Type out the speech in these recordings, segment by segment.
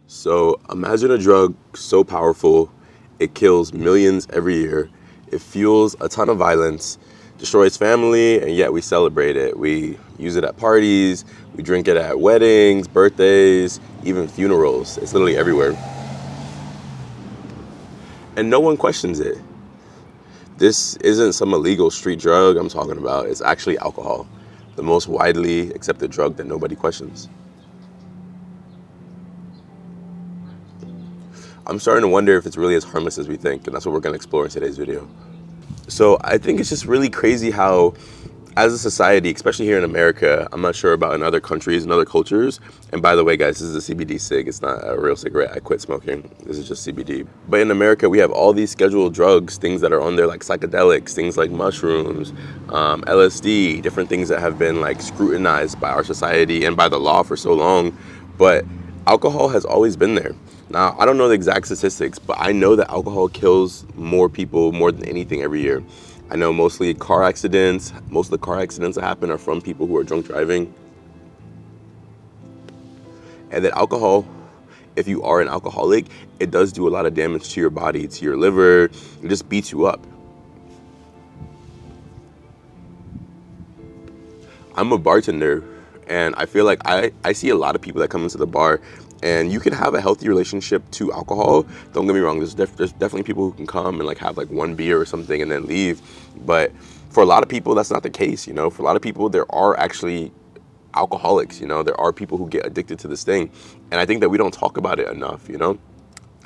So imagine a drug so powerful, it kills millions every year. It fuels a ton of violence, destroys family, and yet we celebrate it. We use it at parties, we drink it at weddings, birthdays, even funerals. It's literally everywhere. And no one questions it. This isn't some illegal street drug I'm talking about. It's actually alcohol, the most widely accepted drug that nobody questions. I'm starting to wonder if it's really as harmless as we think, and that's what we're going to explore in today's video. So I think it's just really crazy how, as a society, especially here in America, I'm not sure about in other countries and other cultures. And by the way, guys, this is a CBD cig. It's not a real cigarette. I quit smoking. This is just CBD. But in America, we have all these scheduled drugs, things that are on there like psychedelics, things like mushrooms, LSD, different things that have been like scrutinized by our society and by the law for so long. But alcohol has always been there. Now, I don't know the exact statistics, but I know that alcohol kills more people more than anything every year. I know mostly car accidents. Most of the car accidents that happen are from people who are drunk driving. And that alcohol, if you are an alcoholic, it does do a lot of damage to your body, to your liver. It just beats you up. I'm a bartender, and I feel like I see a lot of people that come into the bar, and you can have a healthy relationship to alcohol. Don't get me wrong, there's definitely people who can come and like have like one beer or something and then leave. But for a lot of people, that's not the case, you know? For a lot of people, there are actually alcoholics, you know? There are people who get addicted to this thing. And I think that we don't talk about it enough, you know?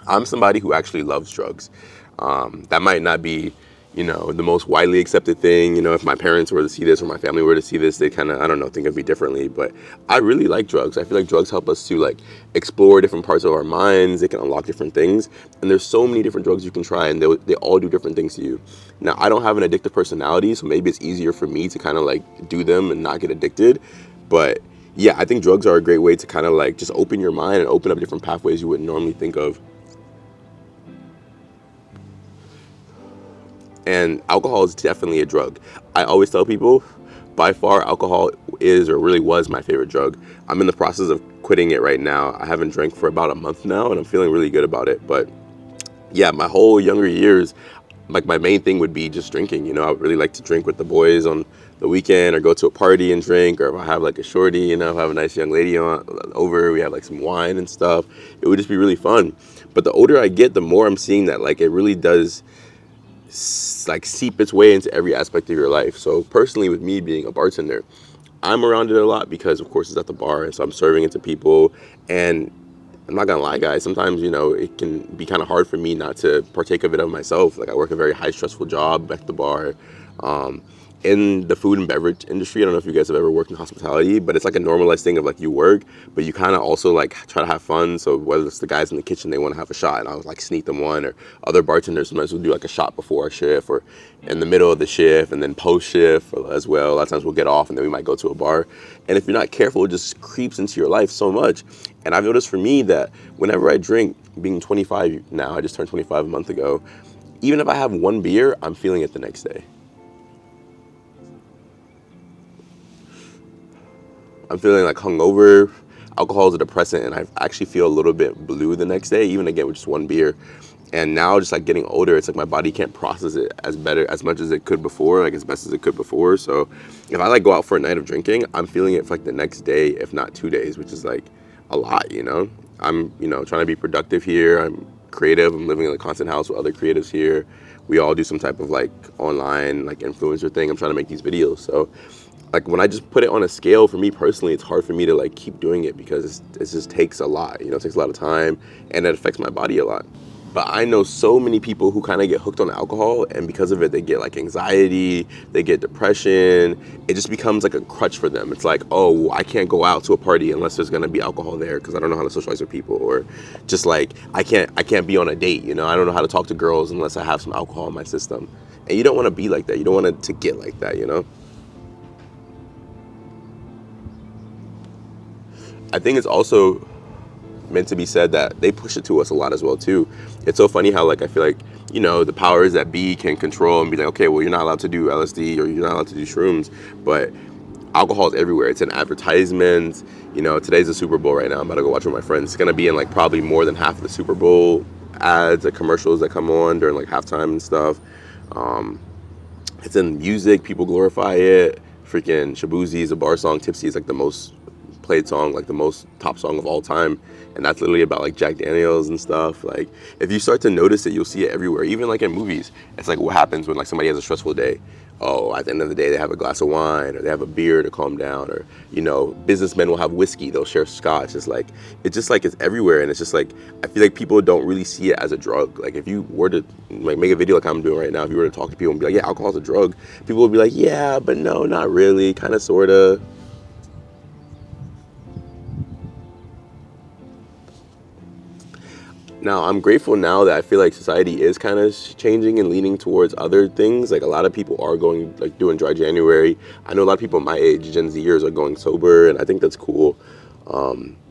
I'm somebody who actually loves drugs. That might not be, you know, the most widely accepted thing. You know, if my parents were to see this or my family were to see this, they kind of, I don't know, think of me differently. But I really like drugs. I feel like drugs help us to like explore different parts of our minds. They can unlock different things. And there's so many different drugs you can try, and they all do different things to you. Now, I don't have an addictive personality, so maybe it's easier for me to kind of like do them and not get addicted. But yeah, I think drugs are a great way to kind of like just open your mind and open up different pathways you wouldn't normally think of. And alcohol is definitely a drug. I always tell people, by far, alcohol is or really was my favorite drug. I'm in the process of quitting it right now. I haven't drank for about a month now, and I'm feeling really good about it. But yeah, my whole younger years, like my main thing would be just drinking. You know, I would really like to drink with the boys on the weekend, or go to a party and drink, or if I have like a shorty, you know, if I have a nice young lady over, we have like some wine and stuff. It would just be really fun. But the older I get, the more I'm seeing that like it really does like seep its way into every aspect of your life. So personally, with me being a bartender, I'm around it a lot because of course it's at the bar, and so I'm serving it to people. And I'm not gonna lie, guys, sometimes, you know, it can be kind of hard for me not to partake of it of myself. Like I work a very high stressful job at the bar. Um, in the food and beverage industry, I don't know if you guys have ever worked in hospitality, but it's like a normalized thing of like you work, but you kind of also like try to have fun. So whether it's the guys in the kitchen, they want to have a shot, and I was like sneak them one, or other bartenders sometimes will do like a shot before a shift or in the middle of the shift, and then post shift as well. A lot of times we'll get off and then we might go to a bar. And if you're not careful, it just creeps into your life so much. And I've noticed for me that whenever I drink, being 25 now, I just turned 25 a month ago, even if I have one beer, I'm feeling it the next day. I'm feeling like hungover. Alcohol is a depressant, and I actually feel a little bit blue the next day, even again with just one beer. And now, just like getting older, it's like my body can't process it as much as it could before, like as best as it could before. So if I like go out for a night of drinking, I'm feeling it for like the next day, if not 2 days, which is like a lot, you know. I'm, you know, trying to be productive here. I'm creative. I'm living in a constant house with other creatives here. We all do some type of like online like influencer thing. I'm trying to make these videos. So like when I just put it on a scale, for me personally, it's hard for me to like keep doing it because it just takes a lot, you know, it takes a lot of time, and it affects my body a lot. But I know so many people who kind of get hooked on alcohol, and because of it, they get like anxiety, they get depression. It just becomes like a crutch for them. It's like, oh, I can't go out to a party unless there's gonna be alcohol there because I don't know how to socialize with people, or just like I can't be on a date. You know, I don't know how to talk to girls unless I have some alcohol in my system. And you don't want to be like that. You don't want it to get like that. You know. I think it's also meant to be said that they push it to us a lot as well too. It's so funny how like I feel like, you know, the powers that be can control and be like, okay, well, you're not allowed to do LSD or you're not allowed to do shrooms, but alcohol is everywhere. It's in advertisements. You know, today's the Super Bowl right now. I'm about to go watch with my friends. It's gonna be in like probably more than half of the Super Bowl ads, like commercials that come on during like halftime and stuff. Um, it's in music. People glorify it. Freaking Shabuzi is a bar song. Tipsy is like the most played song, like the most top song of all time, and that's literally about like Jack Daniels and stuff. Like if you start to notice it, you'll see it everywhere. Even like in movies, it's like what happens when like somebody has a stressful day. Oh, at the end of the day, they have a glass of wine or they have a beer to calm down, or you know, businessmen will have whiskey. They'll share scotch. It's just like it's everywhere, and it's just like I feel like people don't really see it as a drug. Like if you were to like make a video like I'm doing right now, if you were to talk to people and be like, yeah, alcohol's a drug, people would be like, yeah, but no, not really, kind of, sorta. Now, I'm grateful now that I feel like society is kind of changing and leaning towards other things. Like a lot of people are going like doing dry January. I know a lot of people my age, Gen Zers, are going sober, and I think that's cool.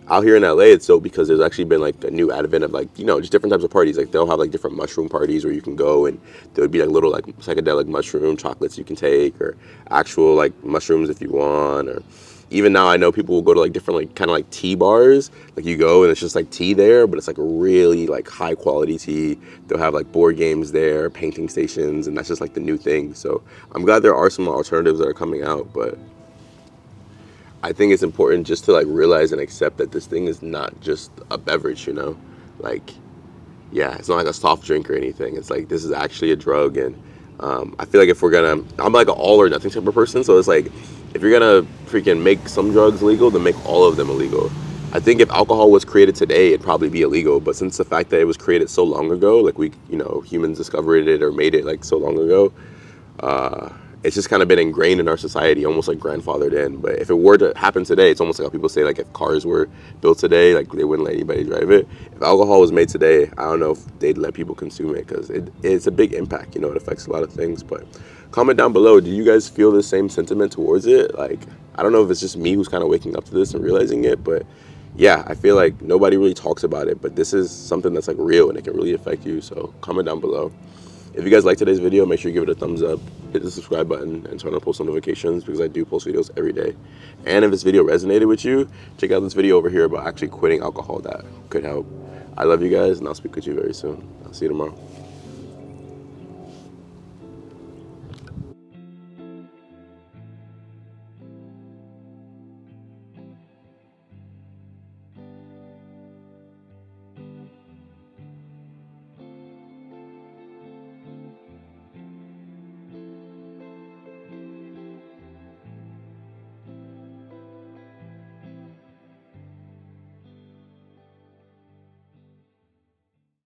Out here in LA, it's so because there's actually been like a new advent of like, you know, just different types of parties. Like they'll have like different mushroom parties where you can go and there would be like little like psychedelic mushroom chocolates you can take, or actual like mushrooms if you want, or even now I know people will go to like different like kind of like tea bars. Like you go and it's just like tea there, but it's like a really like high quality tea. They'll have like board games there, painting stations, and that's just like the new thing. So I'm glad there are some alternatives that are coming out, but I think it's important just to like realize and accept that this thing is not just a beverage, you know? Like, yeah, it's not like a soft drink or anything. It's like this is actually a drug, and I feel like if we're gonna, I'm like an all or nothing type of person. So it's like if you're gonna freaking make some drugs legal, then make all of them illegal. I think if alcohol was created today, it'd probably be illegal. But since the fact that it was created so long ago, like we, you know, humans discovered it or made it like so long ago, uh, it's just kind of been ingrained in our society, almost like grandfathered in. But if it were to happen today, it's almost like how people say, like, if cars were built today, like, they wouldn't let anybody drive it. If alcohol was made today, I don't know if they'd let people consume it because it's a big impact, you know, it affects a lot of things. But comment down below, do you guys feel the same sentiment towards it? Like, I don't know if it's just me who's kind of waking up to this and realizing it, but yeah, I feel like nobody really talks about it, but this is something that's like real and it can really affect you. So comment down below. If you guys like today's video, make sure you give it a thumbs up, hit the subscribe button, and turn on post notifications because I do post videos every day. And if this video resonated with you, check out this video over here about actually quitting alcohol that could help. I love you guys, and I'll speak with you very soon. I'll see you tomorrow.